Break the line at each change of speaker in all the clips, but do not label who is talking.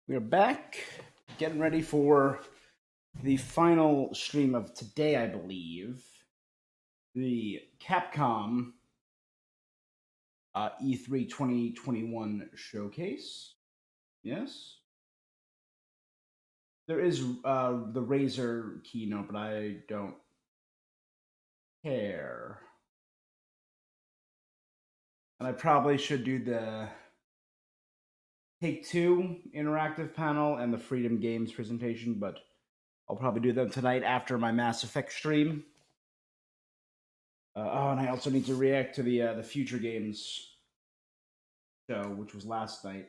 We're back, getting ready for the final stream of today, I believe. The Capcom E3 2021 showcase. Yes. There is the Razer keynote, but I don't care. And I probably should do the Take-Two interactive panel and the Freedom Games presentation, but I'll probably do them tonight after my Mass Effect stream. And I also need to react to the Future Games show, which was last night.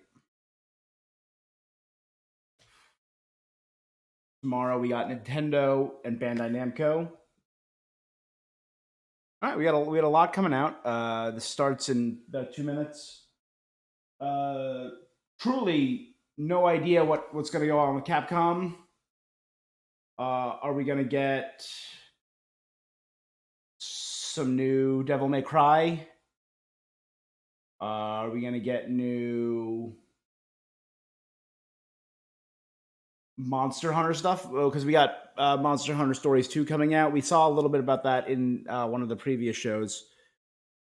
Tomorrow we got Nintendo and Bandai Namco. All right, we had a lot coming out. This starts in about 2 minutes. Truly, no idea what's going to go on with Capcom. Are we going to get some new Devil May Cry? Are we going to get new Monster Hunter stuff? Because we got Monster Hunter Stories 2 coming out. We saw a little bit about that in one of the previous shows.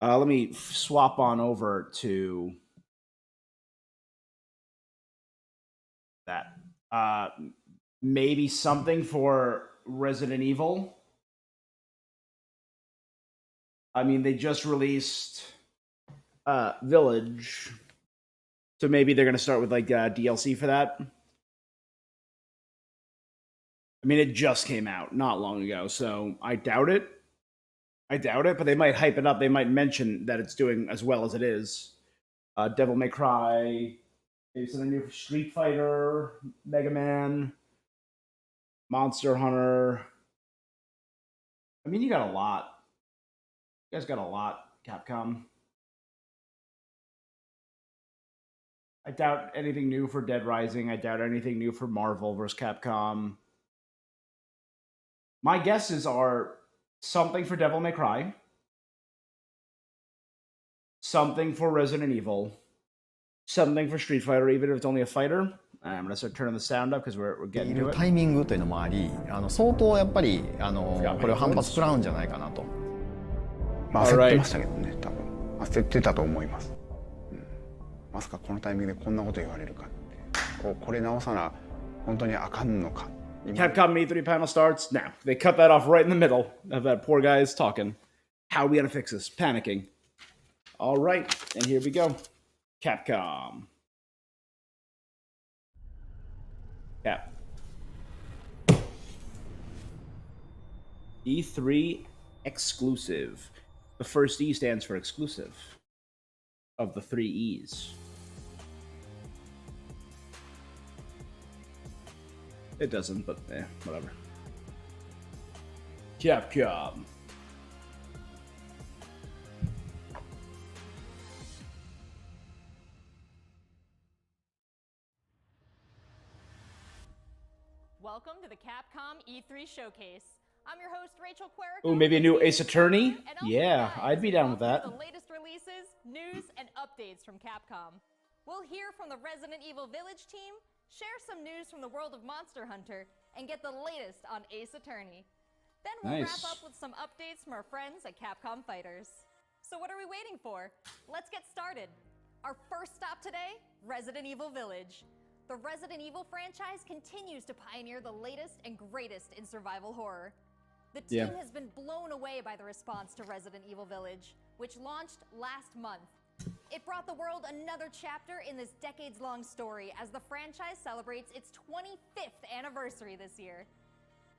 Let me swap on over to that. Maybe something for Resident Evil. I mean, they just released Village, so maybe they're going to start with like DLC for that. I mean, it just came out not long ago, so I doubt it. But they might hype it up. They might mention that it's doing as well as it is. Devil May Cry, maybe something new for Street Fighter, Mega Man, Monster Hunter. I mean, you got a lot. You guys got a lot, Capcom. I doubt anything new for Dead Rising. I doubt anything new for Marvel vs. Capcom. My guesses are something for Devil May Cry, something for Resident Evil, something for Street Fighter, even if it's only a fighter. I'm going to start turning the sound up because we're getting to it.
タイミングというのもあり、相当やっぱりこれは反発食らうんじゃないかなと。
まあ焦ってましたけどね、多分焦ってたと思います。まさかこのタイミングでこんなこと言われるかって、これ直さな本当にあかんのか。
Capcom E3 panel starts now. They cut that off right in the middle of that poor guy's talking. How are we gonna fix this? Panicking. All right, and here we go. Capcom. Cap. E3 exclusive. The first E stands for exclusive of the 3 E's. It doesn't, but whatever. Capcom.
Welcome to the Capcom E3 Showcase. I'm your host, Rachel Querick.
Oh, maybe a new Ace Attorney? Yeah, I'd be down with that.
The latest releases, news, and updates from Capcom. We'll hear from the Resident Evil Village team, share some news from the world of Monster Hunter, and get the latest on Ace Attorney. Then we'll wrap up with some updates from our friends at Capcom Fighters. So what are we waiting for? Let's get started. Our first stop today, Resident Evil Village. The Resident Evil franchise continues to pioneer the latest and greatest in survival horror. The team has been blown away by the response to Resident Evil Village, which launched last month. It brought the world another chapter in this decades-long story as the franchise celebrates its 25th anniversary this year.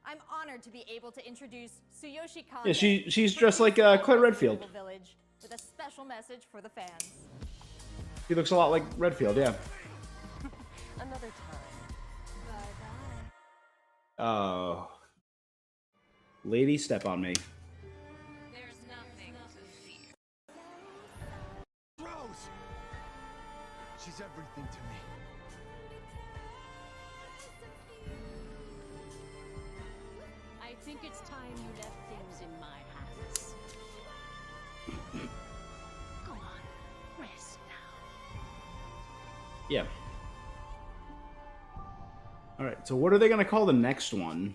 I'm honored to be able to introduce Tsuyoshi Kanda.
Yeah, she's dressed like Claire Redfield.
Village with a special message for the fans.
She looks a lot like Redfield, yeah.
Another time. Bye-bye.
Oh. Lady, step on me.
There's nothing to fear.
Rose! She's everything to me.
I think it's time you left things in my hands. Go on, rest now.
Yeah. All right, so what are they gonna call the next one?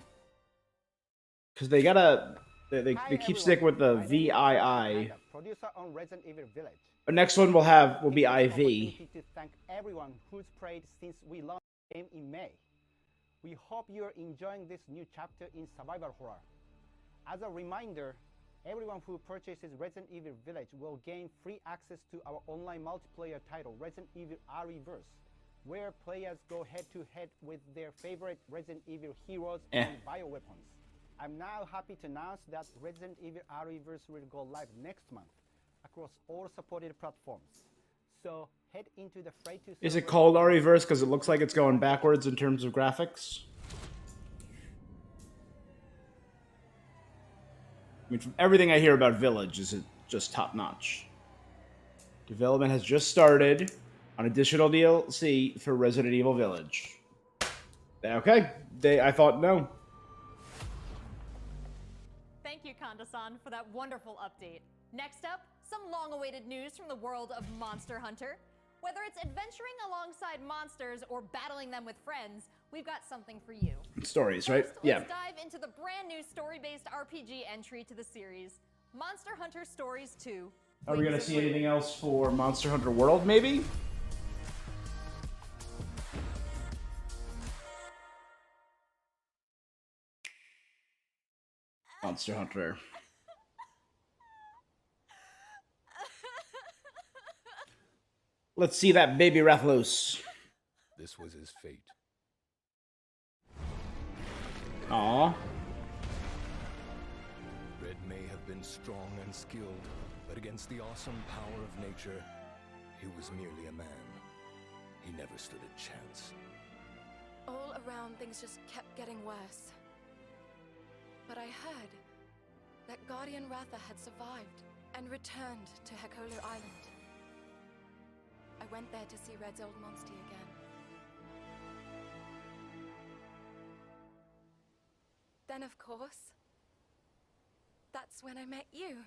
Because they gotta they keep sticking with the VII.
Producer on Resident Evil Village.
The next one will be IV.
To thank everyone who's played since we launched the game in May. We hope you're enjoying this new chapter in survival horror. As a reminder, everyone who purchases Resident Evil Village will gain free access to our online multiplayer title, Resident Evil RE-verse, where players go head-to-head with their favorite Resident Evil heroes and bioweapons. I'm now happy to announce that Resident Evil RE-verse will go live next month across all supported platforms. So head into the free-to
Is it called RE-verse because it looks like it's going backwards in terms of graphics? I mean, from everything I hear about Village, is it just top-notch? Development has just started on additional DLC for Resident Evil Village. Okay, I thought no.
Thank you, Kanda-san, for that wonderful update. Next up, some long-awaited news from the world of Monster Hunter. Whether it's adventuring alongside monsters or battling them with friends, we've got something for you.
Stories, right?
First,
Yeah.
let's dive into the brand new story-based RPG entry to the series, Monster Hunter Stories 2.
Are we gonna see anything else for Monster Hunter World, maybe? Monster Hunter. Let's see that baby Rathalos.
This was his fate.
Aww.
Red may have been strong and skilled, but against the awesome power of nature, he was merely a man. He never stood a chance.
All around, things just kept getting worse. But I heard that Guardian Ratha had survived and returned to Hekolu Island. I went there to see Red's old monstie again. Then, of course, that's when I met you.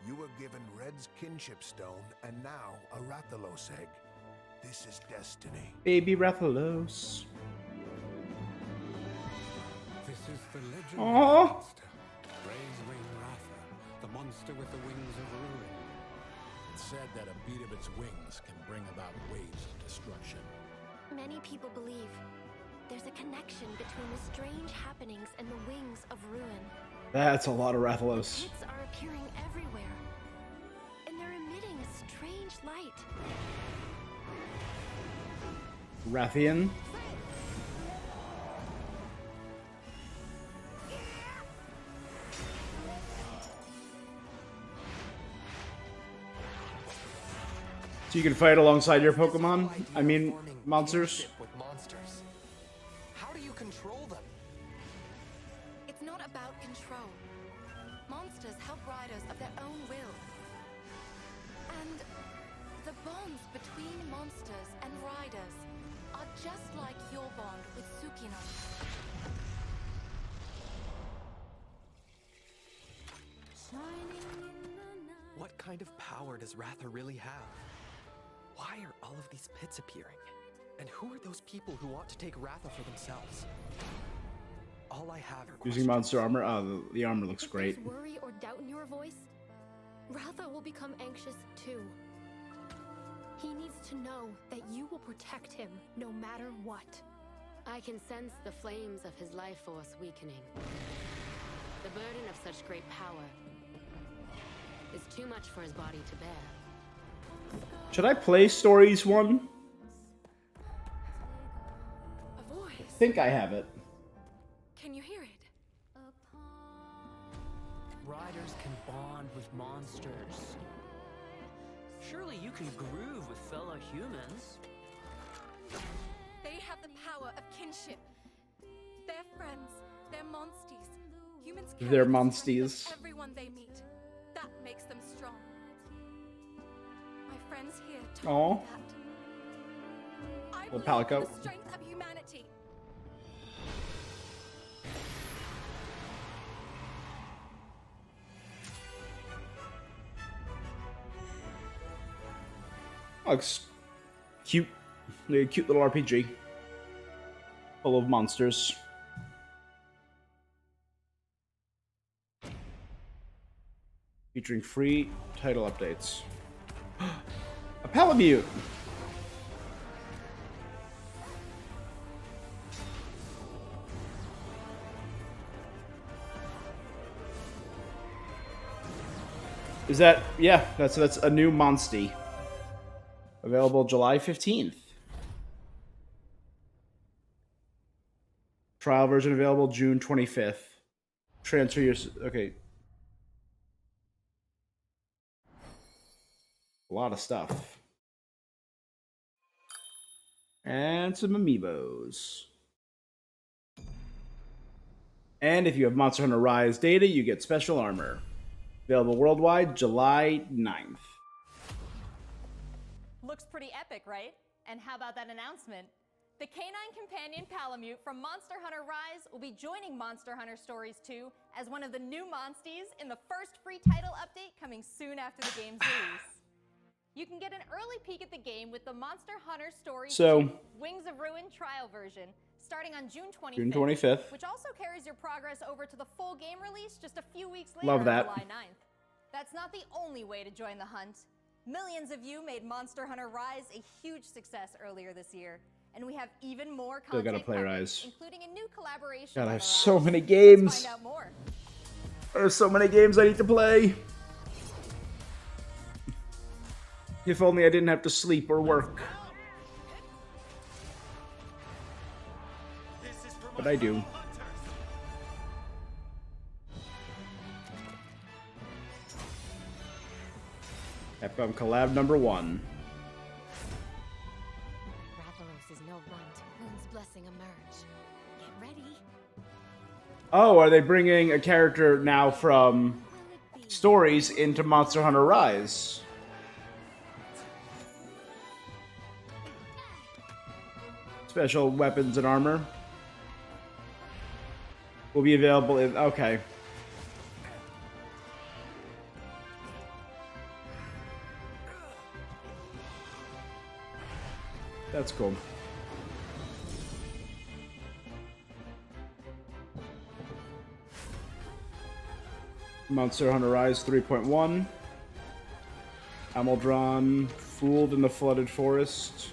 You were given Red's kinship stone, and now a Rathalos egg. This is destiny.
Baby Rathalos.
This is the legend
Aww.
of the monster. Wing Ratha, the monster with the wings of ruin.
It's said that a beat of its wings can bring about waves of destruction.
Many people believe there's a connection between the strange happenings and the wings of ruin.
That's a lot of Rathalos.
Pits are appearing everywhere, and they're emitting a strange light.
Rathian. So you can fight alongside your Pokemon? I mean, monsters?
With monsters. How do you control them?
It's not about control. Monsters help riders of their own will. And the bonds between monsters and riders are just like your bond with Tsukino.
What kind of power does Ratha really have? Why are all of these pits appearing? And who are those people who want to take Ratha for themselves? All I have are
Using monster armor? The armor looks
If
great.
there's worry or doubt in your voice, Ratha will become anxious too. He needs to know that you will protect him no matter what.
I can sense the flames of his life force weakening. The burden of such great power is too much for his body to bear.
Should I play Stories 1?
A voice.
I think I have it.
Can you hear it?
Riders can bond with monsters. Surely you can groove with fellow humans.
They have the power of kinship. They're friends. They're monsties. Humans carry
They're
the strength
monsties.
of everyone they meet. That makes them strong. My friends here told me that. I
Little
believe in
Palico.
the strength of humanity.
Looks cute A cute little RPG. Full of monsters. Featuring free title updates. A Palamute! Is that... yeah, that's a new Monstie. Available July 15th. Trial version available June 25th. Transfer your... okay. A lot of stuff. And some amiibos. And if you have Monster Hunter Rise data, you get special armor. Available worldwide July 9th.
Looks pretty epic, right? And how about that announcement? The canine companion Palamute from Monster Hunter Rise will be joining Monster Hunter Stories 2 as one of the new Monsties in the first free title update coming soon after the game's release. You can get an early peek at the game with the Monster Hunter Stories 2 Wings of Ruin trial version starting on June 25th,
June 25th.
which also carries your progress over to the full game release just a few weeks later
Love that.
on July 9th. That's not the only way to join the hunt. Millions of you made Monster Hunter Rise a huge success earlier this year, and we have even more
Still
content
gotta play
coming,
Rise.
including a new collaboration.
God, I
on
have
the
so
rise.
many
Let's
games.
find out more.
There's so many games I need to play. If only I didn't have to sleep or work. But I do. Capcom collab number 1.
Rathalos is no runt. Moon's blessing emerge. Get ready.
Oh, are they bringing a character now from Stories into Monster Hunter Rise? Special weapons and armor will be available in... okay. That's cool. Monster Hunter Rise 3.1. Ameldron, Fooled in the Flooded Forest.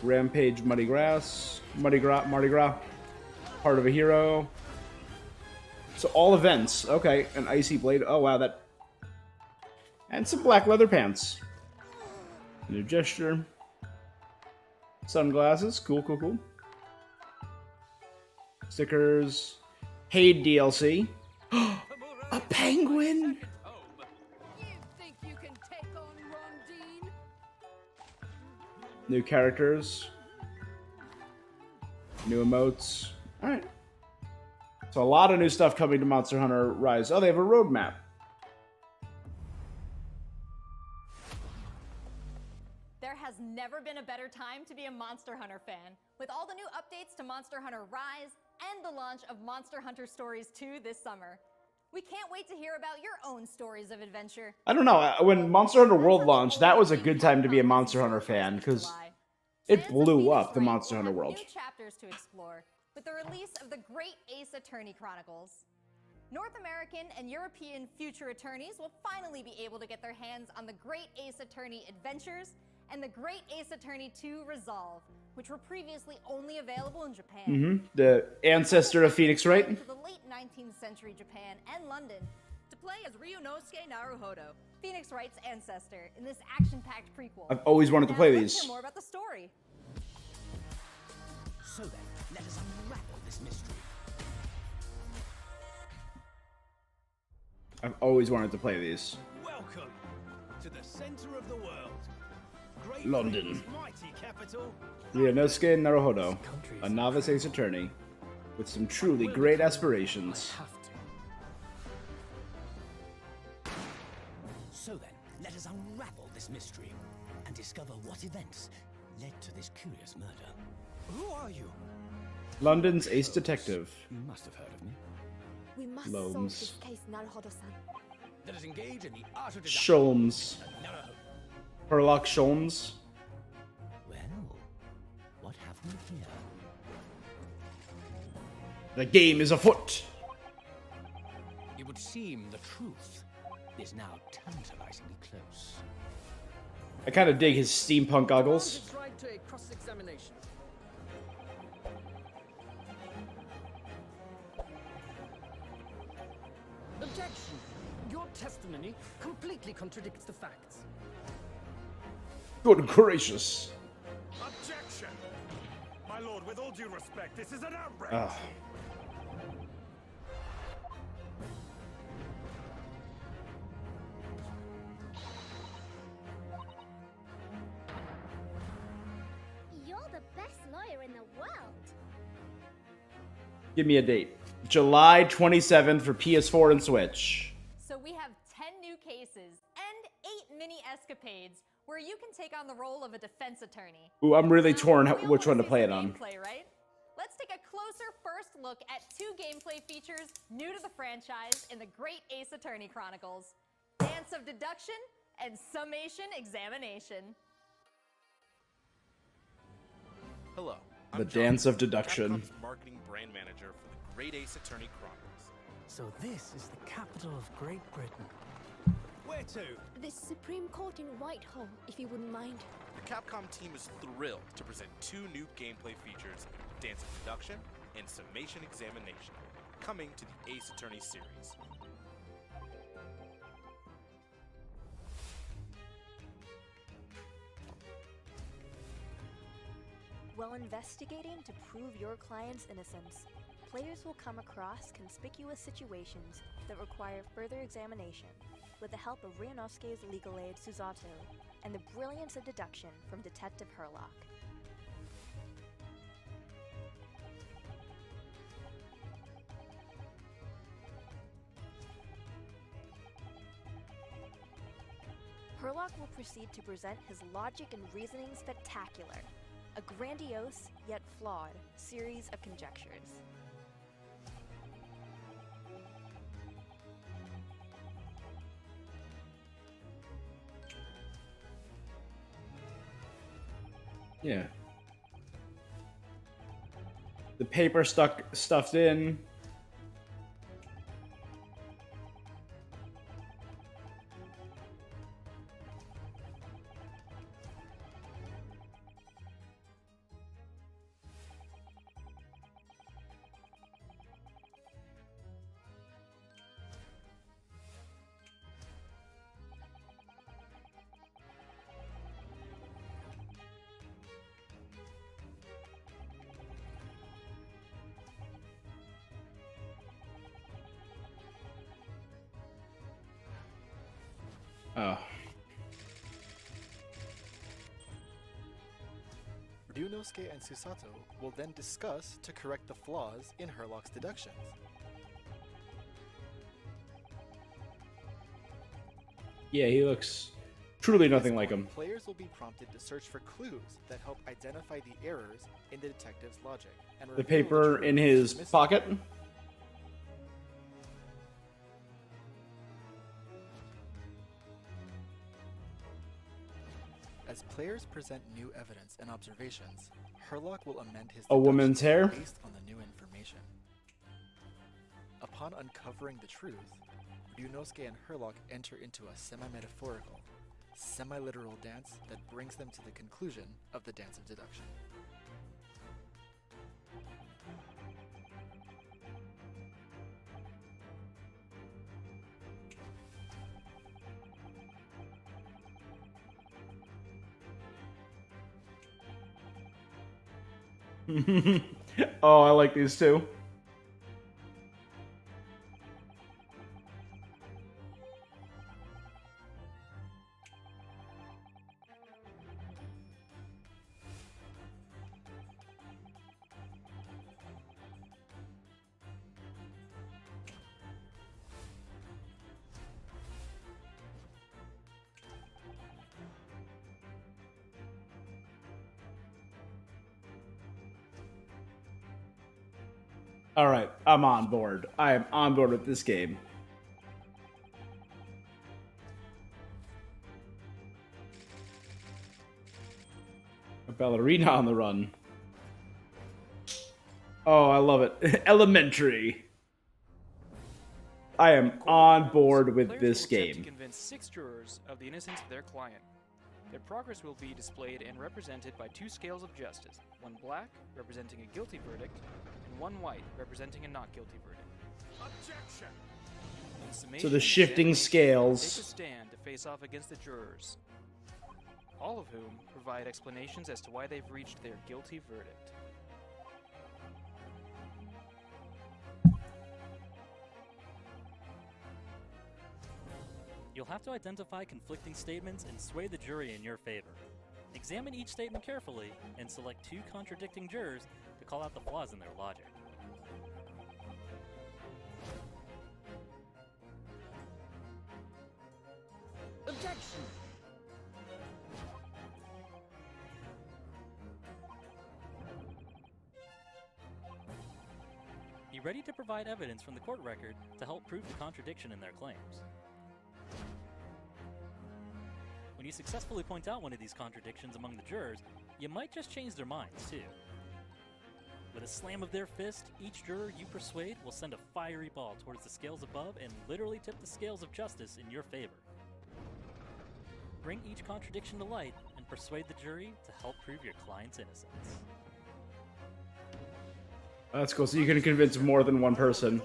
Rampage, Mardi Gras. Mardi Gras. Heart of a Hero. So all events. Okay, an Icy Blade. Oh wow, that... and some black leather pants. New gesture. Sunglasses. Cool, cool, cool. Stickers. Paid DLC. A penguin!
You think you can take on Rondine?
New characters. New emotes. Alright. So a lot of new stuff coming to Monster Hunter Rise. Oh, they have a roadmap.
There has never been a better time to be a Monster Hunter fan. With all the new updates to Monster Hunter Rise and the launch of Monster Hunter Stories 2 this summer. We can't wait to hear about your own stories of adventure.
I don't know. When Monster Hunter World launched, that was a good time to be a Monster Hunter fan, because it blew up the Monster Hunter world.
New chapters to explore with the release of the Great Ace Attorney Chronicles. North American and European future attorneys will finally be able to get their hands on the Great Ace Attorney Adventures and the Great Ace Attorney 2 Resolve, which were previously only available in Japan.
The ancestor of Phoenix Wright.
To the late 19th century Japan and London to play as Ryunosuke Naruhodo, Phoenix Wright's ancestor, in this action-packed prequel.
I've always wanted to play
Now, let's
these.
hear more about the story.
So then, let us unravel this mystery.
I've always wanted to play these.
Welcome to the center of the world. Great
London.
Britain's mighty capital.
Ryunosuke Naruhodo, a novice ace attorney with some truly great aspirations.
So then, let us unravel this mystery and discover what events led to this curious murder. Who are you?
London's ace detective.
You must have heard of me.
We must
Loams.
solve this case, Naruhodo-san.
Let us engage in the art of deduction.
Sholmes.
No.
Herlock Sholmes.
Well, What have we here?
The game is afoot.
It would seem the truth is now tantalizingly close.
I kind of dig his steampunk goggles.
It's right to a cross-examination. Objection! Your testimony completely contradicts the facts.
Good gracious.
Objection! My lord, with all due respect, this is an outrage!
Ugh.
You're the best lawyer in the world.
Give me a date. July 27th for PS4 and Switch.
So we have 10 new cases and 8 mini escapades where you can take on the role of a defense attorney.
Ooh, I'm really torn
We
which one to
see
play it
some
on.
Gameplay, right? Let's take a closer first look at 2 gameplay features new to the franchise in the Great Ace Attorney Chronicles: Dance of Deduction and Summation Examination.
Hello.
The
I'm John,
Dance of Deduction.
Capcom's marketing brand manager for the Great Ace Attorney Chronicles.
So this is the capital of Great Britain.
Where to?
The Supreme Court in Whitehall, if you wouldn't mind.
The Capcom team is thrilled to present 2 new gameplay features, Dance of Deduction and Summation Examination, coming to the Ace Attorney series.
While investigating to prove your client's innocence, players will come across conspicuous situations that require further examination with the help of Ryunosuke's legal aid Susato and the brilliance of deduction from Detective Herlock. Herlock will proceed to present his logic and reasoning spectacular, a grandiose yet flawed series of conjectures.
Yeah. The paper stuffed in. Oh.
Ryunosuke and Susato will then discuss to correct the flaws in Herlock's deductions.
Yeah, he looks truly nothing like him.
Players will be prompted to search for clues that help identify the errors in the detective's logic. And
The
reveal
paper
truth
in his
that's missing.
pocket.
As players present new evidence and observations, Herlock will amend his
A woman's hair.
deductions based on the new information. Upon uncovering the truth, Ryunosuke and Herlock enter into a semi-metaphorical, semi-literal dance that brings them to the conclusion of the dance of deduction.
Oh, I like these too. All right, I'm on board. I am on board with this game. A ballerina on the run. Oh, I love it. Elementary. I am on board with
Players
this
will attempt
game.
to convince 6 jurors of the innocence of their client. Their progress will be displayed and represented by 2 scales of justice, one black, representing a guilty verdict, and one white, representing a not guilty verdict.
Objection!
In summation
So the shifting
examination,
scales.
Take a stand to face off against the jurors, all of whom provide explanations as to why they've reached their guilty verdict.
You'll have to identify conflicting statements and sway the jury in your favor. Examine each statement carefully and select 2 contradicting jurors to call out the flaws in their logic.
Objection!
Be ready to provide evidence from the court record to help prove the contradiction in their claims. When you successfully point out one of these contradictions among the jurors, you might just change their minds, too. With a slam of their fist, each juror you persuade will send a fiery ball towards the scales above and literally tip the scales of justice in your favor. Bring each contradiction to light and persuade the jury to help prove your client's innocence.
That's cool. So you can convince more than one person.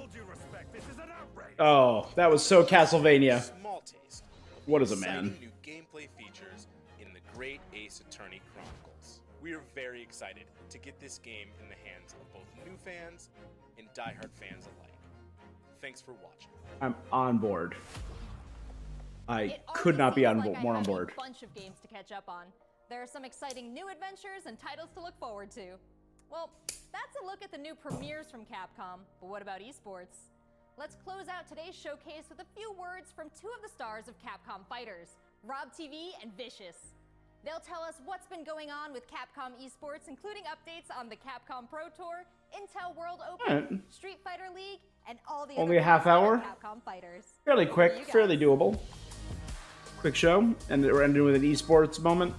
Oh, that was so Castlevania.
Small taste.
What is a man?
Exciting new gameplay features in the Great Ace Attorney Chronicles. We are very excited to get this game in the hands of both new fans and diehard fans alike. Thanks for watching.
I'm on board. I could not be more on board.
A bunch of games to catch up on. There are some exciting new adventures and titles to look forward to. Well, that's a look at the new premieres from Capcom, but what about esports? Let's close out today's showcase with a few words from 2 of the stars of Capcom Fighters, Rob TV and Vicious. They'll tell us what's been going on with Capcom esports, including updates on the Capcom Pro Tour, Intel World Open, Street Fighter League, and all the
Only
other
a half hour?
Capcom Fighters.
Fairly
You
quick,
guys.
fairly doable. Quick show, and we're ending with an esports moment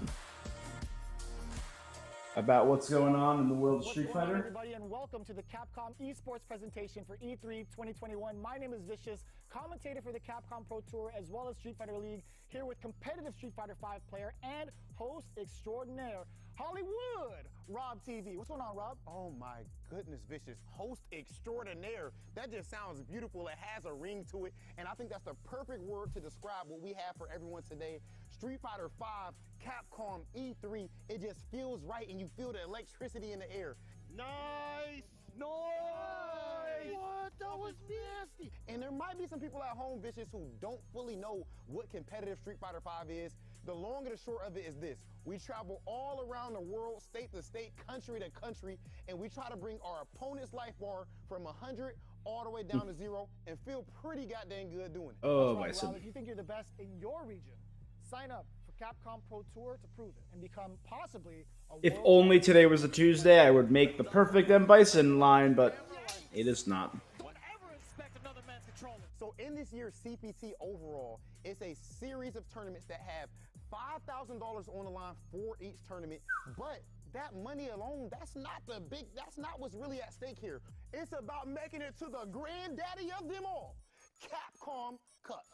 about what's going on in the world of Street
What's going on,
Fighter.
everybody, and welcome to the Capcom esports presentation for E3 2021. My name is Vicious, commentator for the Capcom Pro Tour as well as Street Fighter League, here with competitive Street Fighter V player and host extraordinaire, Hollywood, Rob TV. What's going on, Rob?
Oh my goodness, Vicious. Host extraordinaire. That just sounds beautiful. It has a ring to it. And I think that's the perfect word to describe what we have for everyone today. Street Fighter V, Capcom E3. It just feels right and you feel the electricity in the air. Nice! Nice! What? That was nasty! And there might be some people at home, Vicious, who don't fully know what competitive Street Fighter V is. The long and the short of it is this. We travel all around the world, state to state, country to country, and we try to bring our opponent's life bar from 100 all the way down to 0 and feel pretty goddamn good doing it.
Oh,
That's
my
right,
son.
Rob. If you think you're the best in your region, sign up for Capcom Pro Tour to prove it and become possibly a
If
world
only today was a Tuesday, I would make the perfect M. Bison line, but it is not.
So in this year's CPT overall, it's a series of tournaments that have $5,000 on the line for each tournament, but that money alone, that's not what's really at stake here. It's about making it to the granddaddy of them all, Capcom Cup.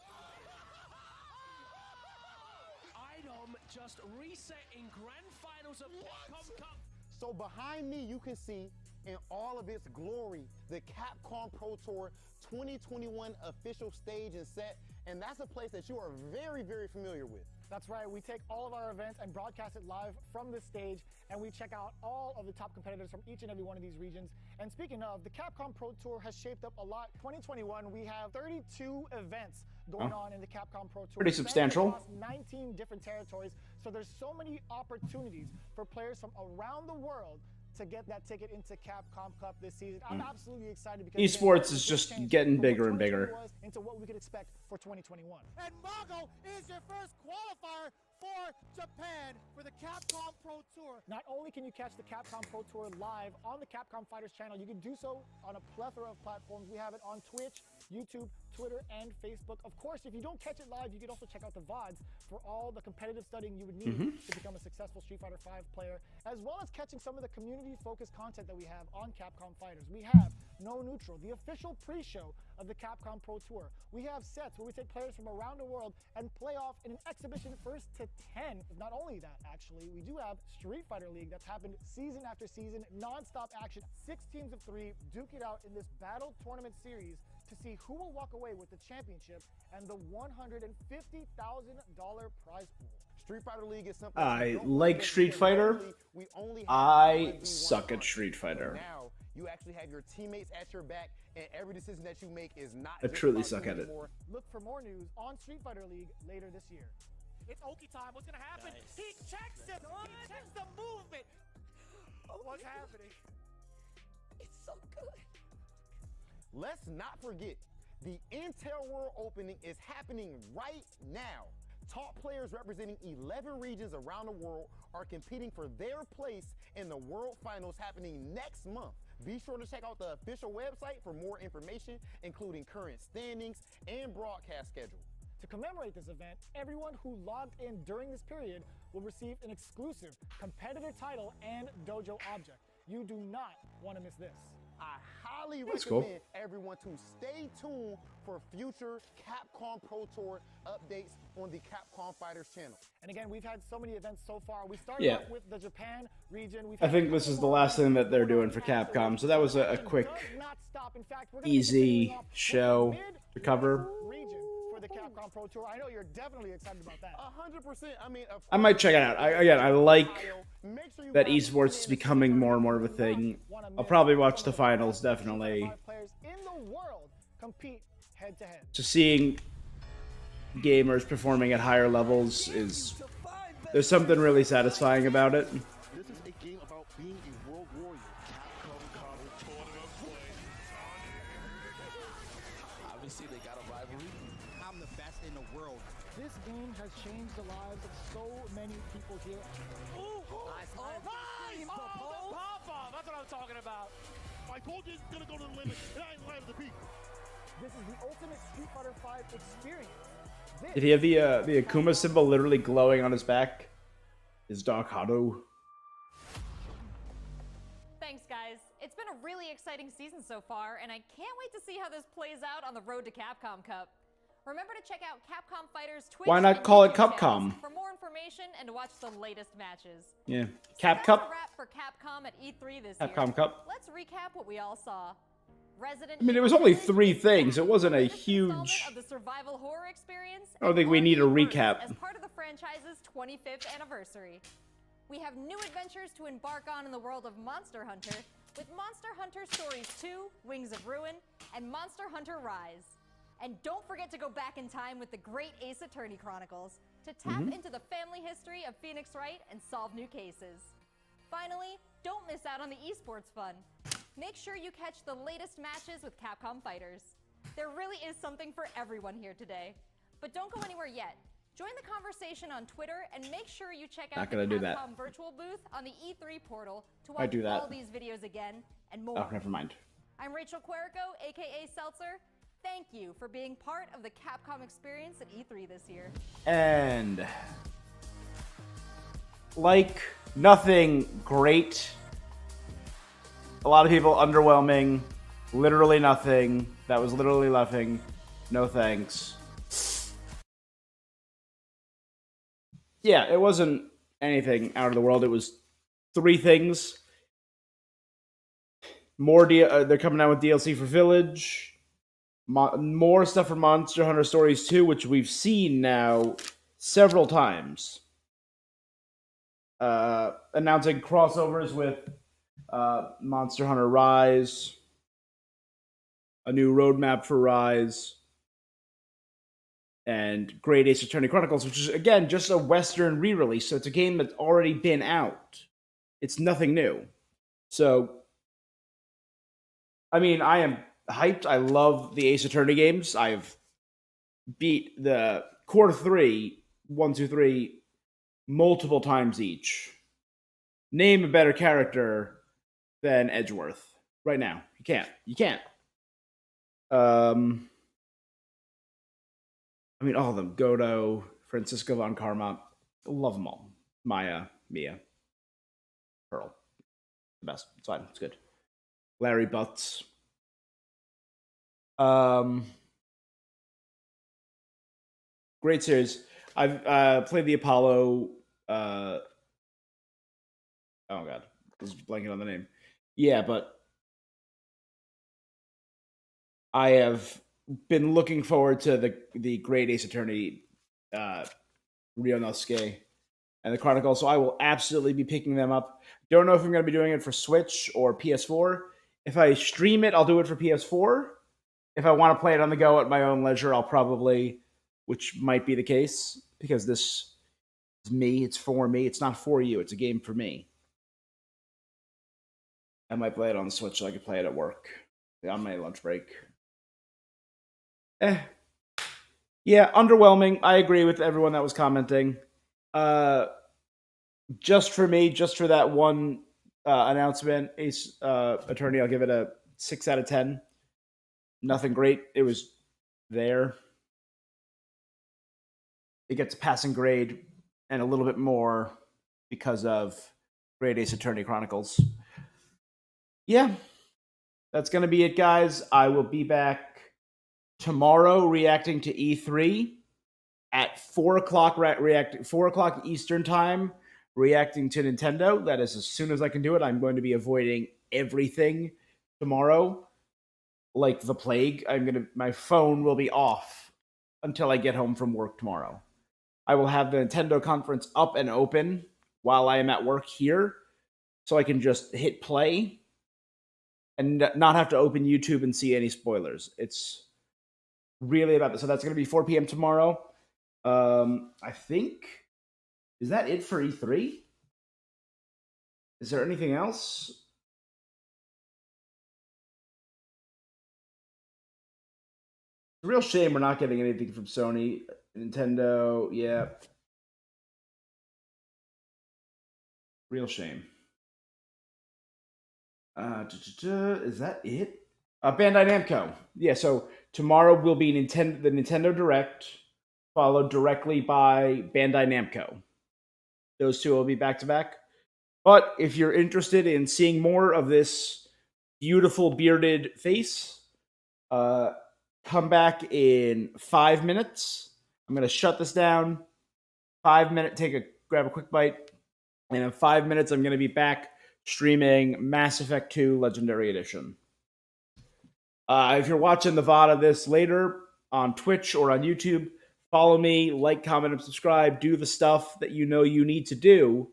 Item just reset in grand finals of Capcom Cup.
So behind me, you can see in all of its glory, the Capcom Pro Tour 2021 official stage and set, and that's a place that you are very, very familiar with.
That's right. We take all of our events and broadcast it live from this stage, and we check out all of the top competitors from each and every one of these regions. And speaking of, the Capcom Pro Tour has shaped up a lot. 2021, we have 32 events going on in the Capcom Pro Tour.
Pretty substantial.
Across 19 different territories. So there's so many opportunities for players from around the world to get that ticket into Capcom Cup this season. I'm absolutely excited because
Esports is just getting bigger and bigger.
into what we could expect for 2021.
And Mago is your first qualifier for Japan for the Capcom Pro Tour. Not only can you catch the Capcom Pro Tour live on the Capcom Fighters channel, you can do so on a plethora of platforms. We have it on Twitch, YouTube, Twitter, and Facebook. Of course, if you don't catch it live, you can also check out the VODs for all the competitive studying you would need to become a successful Street Fighter V player, as well as catching some of the community-focused content that we have on Capcom Fighters. We have No Neutral, the official pre-show of the Capcom Pro Tour. We have sets where we take players from around the world and play off in an exhibition first to 10. Not only that, actually, we do have Street Fighter League that's happened season after season, non-stop action, 6 teams of 3, duke it out in this battle tournament series to see who will walk away with the championship and the $150,000 prize pool.
Street Fighter League is something
I like Street Fighter. I suck at Street Fighter.
Now you actually have your teammates at your back, and every decision that you make is not.
I truly suck at it.
Look for more news on Street Fighter League later this year. It's Oki time. What's gonna happen? Nice. He checks it. He checks the movement. What's happening?
It's so good.
Let's not forget, the Intel World Opening is happening right now. Top players representing 11 regions around the world are competing for their place in the World Finals happening next month. Be sure to check out the official website for more information, including current standings and broadcast schedule.
To commemorate this event, everyone who logged in during this period will receive an exclusive competitor title and dojo object. You do not want to miss this.
I highly recommend everyone to stay tuned for future Capcom Pro Tour updates on the Capcom Fighters channel.
And again, we've had so many events so far. We started off with the Japan region.
I think this is the last thing that they're doing for Capcom, so that was a quick, easy show to cover.
For the Capcom Pro Tour. I know you're definitely excited about that.
100%. I mean,
I might check it out. I like that esports is becoming more and more of a thing. I'll probably watch the finals, definitely.
Players in the world compete head to head.
Just seeing gamers performing at higher levels there's something really satisfying about it.
This is a game about being a world warrior. Obviously, they got a rivalry. I'm the best in the world.
This game has changed the lives of so many people here. Ooh, nice! Oh, the pop-off! That's what I'm talking about.
I told you it's gonna go to the limit, and I ain't landed the peak.
This is the ultimate Street Fighter V experience.
Did he have the Akuma symbol literally glowing on his back? His Dark Hado.
Thanks, guys. It's been a really exciting season so far, and I can't wait to see how this plays out on the road to Capcom Cup. Remember to check out Capcom Fighters Twitch.
Why not call it Capcom?
For more information and to watch the latest matches.
Yeah,
Cap
Cup.
That's a wrap for Capcom at E3 this
Capcom
year.
Cup.
Let's recap what we all saw. Resident
I mean, it was only 3 things. It wasn't a huge.
of the survival horror experience.
I don't think we need a recap.
As part of the franchise's 25th anniversary, we have new adventures to embark on in the world of Monster Hunter with Monster Hunter Stories 2: Wings of Ruin and Monster Hunter Rise. And don't forget to go back in time with the great Ace Attorney Chronicles to tap into the family history of Phoenix Wright and solve new cases. Finally, don't miss out on the esports fun. Make sure you catch the latest matches with Capcom Fighters. There really is something for everyone here today. But don't go anywhere yet. Join the conversation on Twitter and make sure you check out the Capcom virtual booth on the E3 portal to watch all these videos again and more.
Oh, never mind.
I'm Rachel Querico, aka Seltzer. Thank you for being part of the Capcom experience at E3 this year.
And like nothing great. A lot of people underwhelming. Literally nothing. That was literally nothing. No thanks. Yeah, it wasn't anything out of the world. It was 3 things. They're coming out with DLC for Village. More stuff for Monster Hunter Stories 2, which we've seen now several times. Announcing crossovers with Monster Hunter Rise. A new roadmap for Rise. And Great Ace Attorney Chronicles, which is, again, just a Western re-release. So it's a game that's already been out. It's nothing new. So, I mean, I am hyped. I love the Ace Attorney games. I've beat the Core 3, 1, 2, 3, multiple times each. Name a better character than Edgeworth right now. You can't. You can't. I mean, all of them. Godo, Francisco von Karma. Love them all. Maya, Mia, Pearl. The best. It's fine. It's good. Larry Butts. Great series. I've played the Apollo. Oh God, I was blanking on the name. Yeah, but I have been looking forward to the Great Ace Attorney, Ryunosuke, and the Chronicle. So I will absolutely be picking them up. Don't know if I'm going to be doing it for Switch or PS4. If I stream it, I'll do it for PS4. If I want to play it on the go at my own leisure, I'll probably, which might be the case, because this is me. It's for me. It's not for you. It's a game for me. I might play it on the Switch so I could play it at work on my lunch break. Yeah, underwhelming. I agree with everyone that was commenting. Just for me, just for that one announcement, Ace Attorney, I'll give it a 6 out of 10. Nothing great. It was there. It gets a passing grade and a little bit more because of Great Ace Attorney Chronicles. Yeah, that's going to be it, guys. I will be back tomorrow reacting to E3 at 4 o'clock 4 o'clock Eastern time, reacting to Nintendo. That is as soon as I can do it. I'm going to be avoiding everything tomorrow like the plague. My phone will be off until I get home from work tomorrow. I will have the Nintendo conference up and open while I am at work here, so I can just hit play and not have to open YouTube and see any spoilers. It's really about this. So that's going to be 4 p.m. tomorrow. I think, is that it for E3? Is there anything else? It's a real shame we're not getting anything from Sony. Nintendo, yeah. Real shame. Is that it? Bandai Namco. Yeah, so tomorrow will be the Nintendo Direct, followed directly by Bandai Namco. Those two will be back to back. But if you're interested in seeing more of this beautiful bearded face, come back in 5 minutes. I'm going to shut this down. 5 minutes, grab a quick bite. And in 5 minutes, I'm going to be back streaming Mass Effect 2 Legendary Edition. If you're watching the VOD of this later on Twitch or on YouTube, follow me, like, comment, and subscribe. Do the stuff that you know you need to do.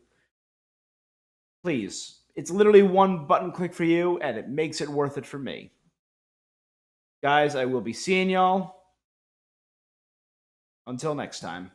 Please. It's literally one button click for you, and it makes it worth it for me. Guys, I will be seeing y'all. Until next time.